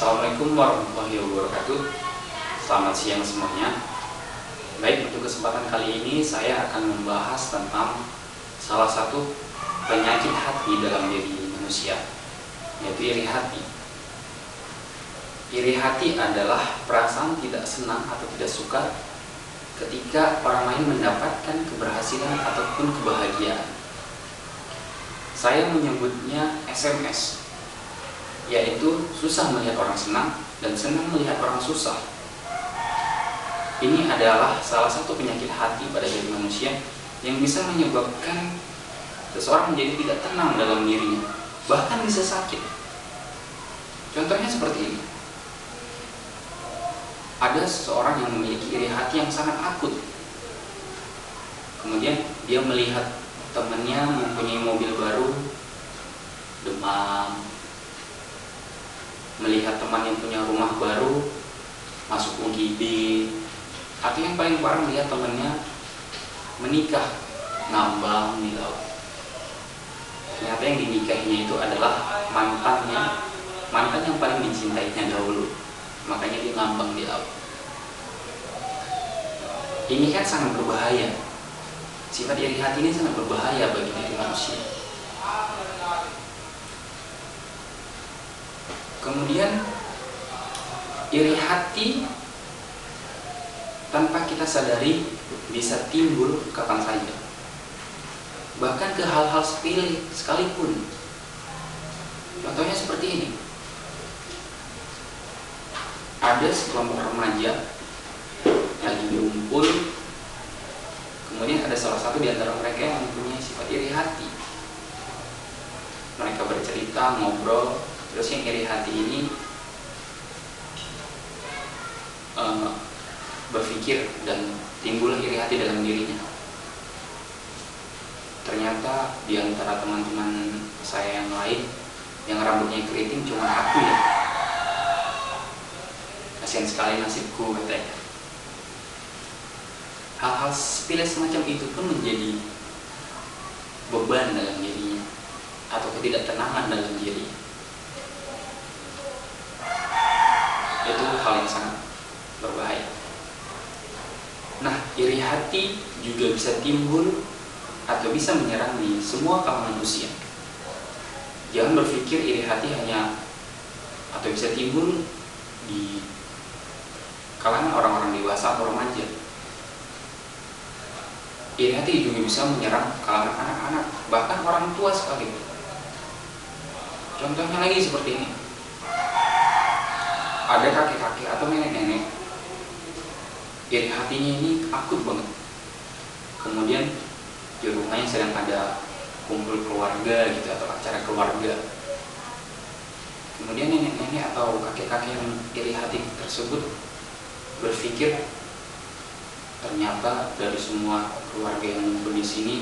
Assalamualaikum warahmatullahi wabarakatuh. Selamat siang semuanya. Baik, untuk kesempatan kali ini saya akan membahas tentang salah satu penyakit hati dalam diri manusia, yaitu iri hati. Iri hati adalah perasaan tidak senang atau tidak suka ketika orang lain mendapatkan keberhasilan ataupun kebahagiaan. Saya menyebutnya SMS, yaitu susah melihat orang senang dan senang melihat orang susah. Ini adalah salah satu penyakit hati pada diri manusia yang bisa menyebabkan seseorang menjadi tidak tenang dalam dirinya, bahkan bisa sakit. Contohnya seperti ini. Ada seseorang yang memiliki iri hati yang sangat akut. Kemudian dia melihat temannya mempunyai mobil baru, demam. Melihat teman yang punya rumah baru, masuk UGD. Atau yang paling parah, melihat temannya menikah, ngambang di laut. Ternyata yang dinikahinya itu adalah mantan yang paling dicintainya dahulu. Makanya dia ngambang di laut. Ini kan sangat berbahaya. Sifat iri hati ini sangat berbahaya bagi diri manusia. Kemudian iri hati tanpa kita sadari bisa timbul kapan saja, bahkan ke hal-hal sepele sekalipun. Contohnya seperti ini. Ada sekelompok remaja lagi ngumpul, kemudian ada salah satu di antara mereka yang mempunyai sifat iri hati. Mereka bercerita, ngobrol. Terus yang iri hati ini berpikir dan timbul iri hati dalam dirinya. Ternyata di antara teman-teman saya yang lain yang rambutnya keriting cuma aku ya. Kasihan sekali nasibku, katanya. Hal-hal sepele semacam itu pun menjadi beban dalam dirinya atau ketidaktenangan dalam dirinya. Itu hal yang sangat berbahaya. Nah, iri hati juga bisa timbul atau bisa menyerang di semua kalangan manusia. Jangan berpikir iri hati hanya atau bisa timbul di kalangan orang-orang dewasa atau remaja. Iri hati juga bisa menyerang kalangan anak-anak, bahkan orang tua sekalipun. Contohnya lagi seperti ini. Ada kakek-kakek atau nenek-nenek, iri hatinya ini akut banget. Kemudian di rumahnya sedang ada kumpul keluarga gitu, atau acara keluarga. Kemudian nenek-nenek atau kakek-kakek yang iri hati tersebut berpikir, ternyata dari semua keluarga yang ngumpul di sini,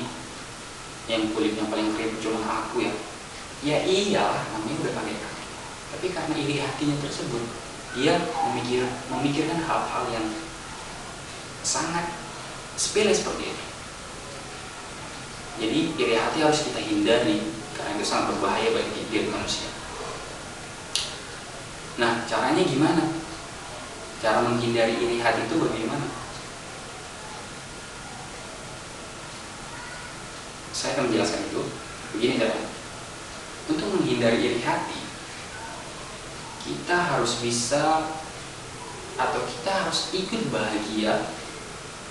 yang kulitnya paling keriting cuma aku ya. Ya iyalah, namanya udah kakek-kakek. Tapi karena iri hatinya tersebut, dia memikirkan hal-hal yang sangat sepele seperti itu. Jadi iri hati harus kita hindari karena itu sangat berbahaya bagi diri manusia. Nah, caranya gimana? Cara menghindari iri hati itu bagaimana? Saya akan menjelaskan itu. Begini caranya. Untuk menghindari iri hati, kita harus bisa atau kita harus ikut bahagia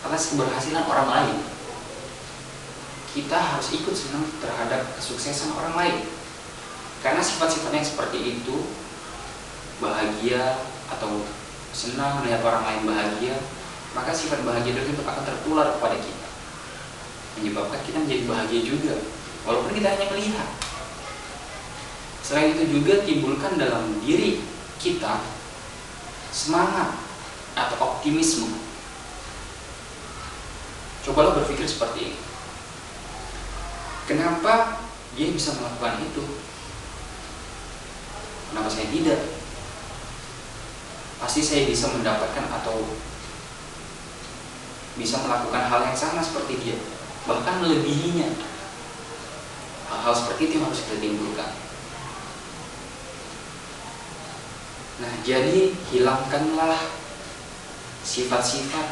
atas keberhasilan orang lain. Kita harus ikut senang terhadap kesuksesan orang lain. Karena sifat-sifatnya seperti itu, bahagia atau senang melihat orang lain bahagia, maka sifat bahagia tersebut akan tertular kepada kita, menyebabkan kita menjadi bahagia juga, walaupun kita hanya melihat. Selain itu juga timbulkan dalam diri kita semangat atau optimisme. Cobalah berpikir seperti ini. Kenapa dia bisa melakukan itu? Kenapa saya tidak? Pasti saya bisa mendapatkan atau bisa melakukan hal yang sama seperti dia, bahkan melebihinya. Hal-hal seperti itu yang harus kita timbulkan. Nah, jadi hilangkanlah sifat-sifat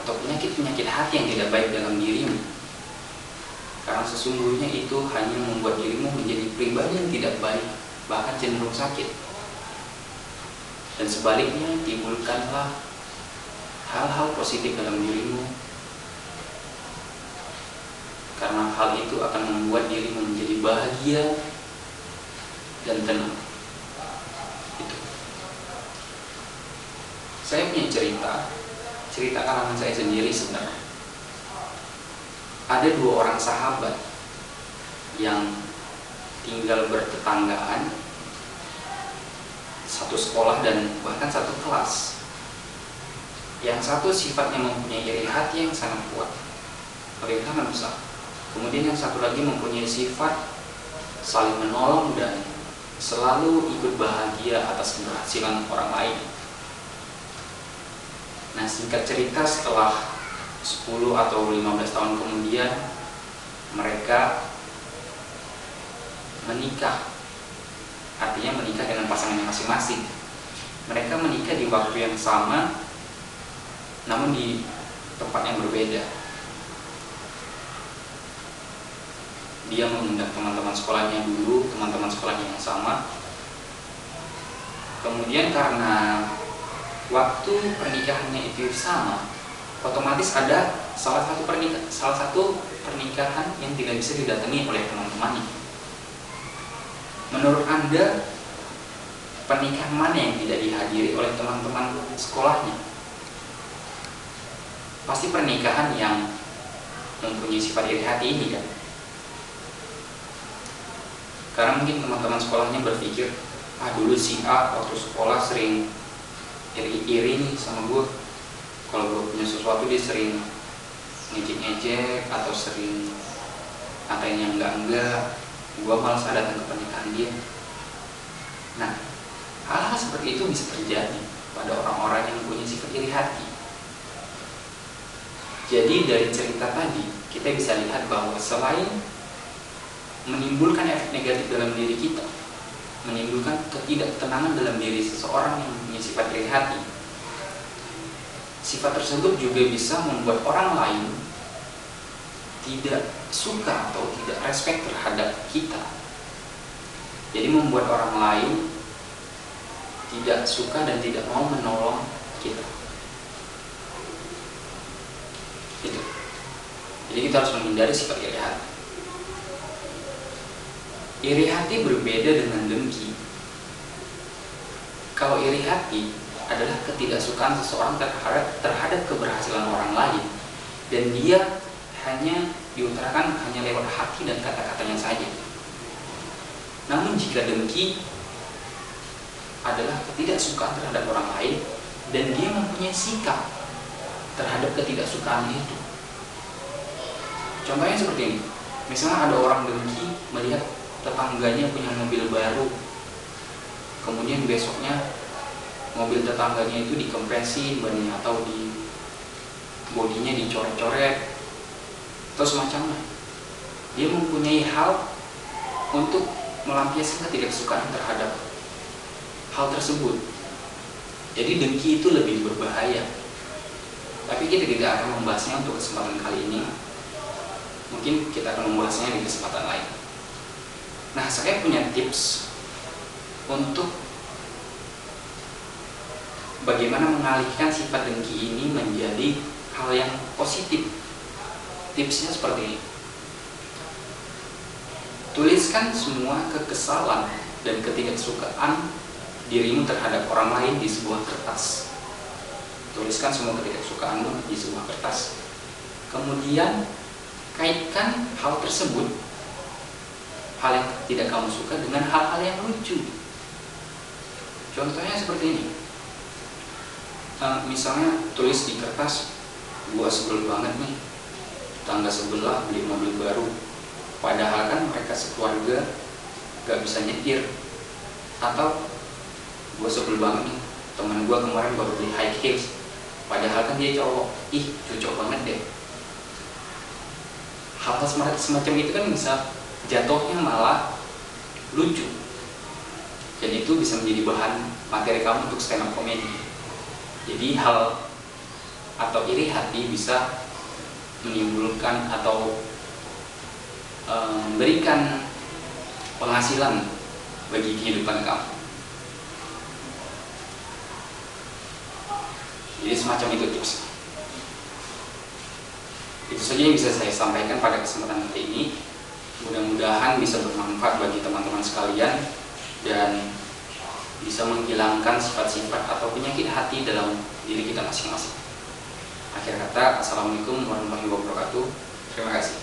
atau penyakit-penyakit hati yang tidak baik dalam dirimu, karena sesungguhnya itu hanya membuat dirimu menjadi pribadi yang tidak baik, bahkan cenderung sakit. Dan sebaliknya, timbulkanlah hal-hal positif dalam dirimu, karena hal itu akan membuat dirimu menjadi bahagia dan tenang. Itu. Saya punya cerita kalangan saya sendiri sebenarnya. Ada 2 orang sahabat yang tinggal bertetanggaan, satu sekolah dan bahkan satu kelas. Yang satu sifatnya mempunyai iri hati yang sangat kuat, yang sangat besar. Kemudian yang satu lagi mempunyai sifat saling menolong dan selalu ikut bahagia atas keberhasilan orang lain. Nah, singkat cerita, setelah 10 atau 15 tahun kemudian mereka menikah. Artinya menikah dengan pasangannya masing-masing. Mereka menikah di waktu yang sama, namun di tempat yang berbeda. Dia mengundang teman-teman sekolahnya dulu, teman-teman sekolahnya yang sama. Kemudian karena waktu pernikahannya itu sama, otomatis ada salah satu pernikahan yang tidak bisa didatangi oleh teman-temannya. Menurut Anda, pernikahan mana yang tidak dihadiri oleh teman-teman sekolahnya? Pasti pernikahan yang mempunyai sifat iri hati ini kan? Karena mungkin teman-teman sekolahnya berpikir, dulu si A waktu sekolah sering iri-iri nih sama gue. Kalau gue punya sesuatu dia sering ngejek-ngejek atau sering ngatain yang enggak. Gue malas datang ke pernikahan dia. Nah, hal-hal seperti itu bisa terjadi pada orang-orang yang punya sifat iri hati. Jadi dari cerita tadi kita bisa lihat bahwa selain menimbulkan efek negatif dalam diri kita, menimbulkan ketidaktenangan dalam diri seseorang yang punya sifat iri hati, sifat tersebut juga bisa membuat orang lain tidak suka atau tidak respect terhadap kita. Jadi membuat orang lain tidak suka dan tidak mau menolong kita. Itu. Jadi kita harus menghindari sifat iri hati. Iri hati berbeda dengan dengki. Kalau iri hati adalah ketidaksukaan seseorang terhadap keberhasilan orang lain, dan dia hanya diutarakan hanya lewat hati dan kata-katanya saja. Namun jika dengki adalah ketidaksukaan terhadap orang lain dan dia mempunyai sikap terhadap ketidaksukaan itu. Contohnya seperti ini. Misalnya ada orang dengki melihat tetangganya punya mobil baru, kemudian besoknya mobil tetangganya itu dikempresin bannya atau di bodinya dicoret-coret atau semacamnya. Dia mempunyai hal untuk melampiaskan ketidaksukaan terhadap hal tersebut. Jadi dengki itu lebih berbahaya. Tapi kita tidak akan membahasnya untuk kesempatan kali ini. Mungkin kita akan membahasnya di kesempatan lain. Nah, saya punya tips untuk bagaimana mengalihkan sifat dengki ini menjadi hal yang positif. Tipsnya seperti ini. Tuliskan semua kekesalan dan ketidaksukaan dirimu terhadap orang lain di sebuah kertas. Tuliskan semua ketidaksukaanmu di sebuah kertas. Kemudian kaitkan hal tersebut, hal yang tidak kamu suka, dengan hal-hal yang lucu. Contohnya seperti ini. Misalnya tulis di kertas, gua sebel banget nih, tetangga sebelah beli mobil baru, padahal kan mereka sekeluarga gak bisa nyetir. Atau gua sebel banget nih, teman gua kemarin baru beli high heels, padahal kan dia cowok, cocok banget deh. Hal-hal semacam itu kan bisa jatuhnya malah lucu. dan itu bisa menjadi bahan materi kamu untuk stand up comedy. Jadi hal atau iri hati bisa menimbulkan atau memberikan penghasilan bagi kehidupan kamu. Jadi semacam itu tipsnya. Itu saja yang bisa saya sampaikan pada kesempatan kali ini. Mudah-mudahan bisa bermanfaat bagi teman-teman sekalian dan bisa menghilangkan sifat-sifat atau penyakit hati dalam diri kita masing-masing. Akhir kata, Assalamualaikum warahmatullahi wabarakatuh. Terima kasih.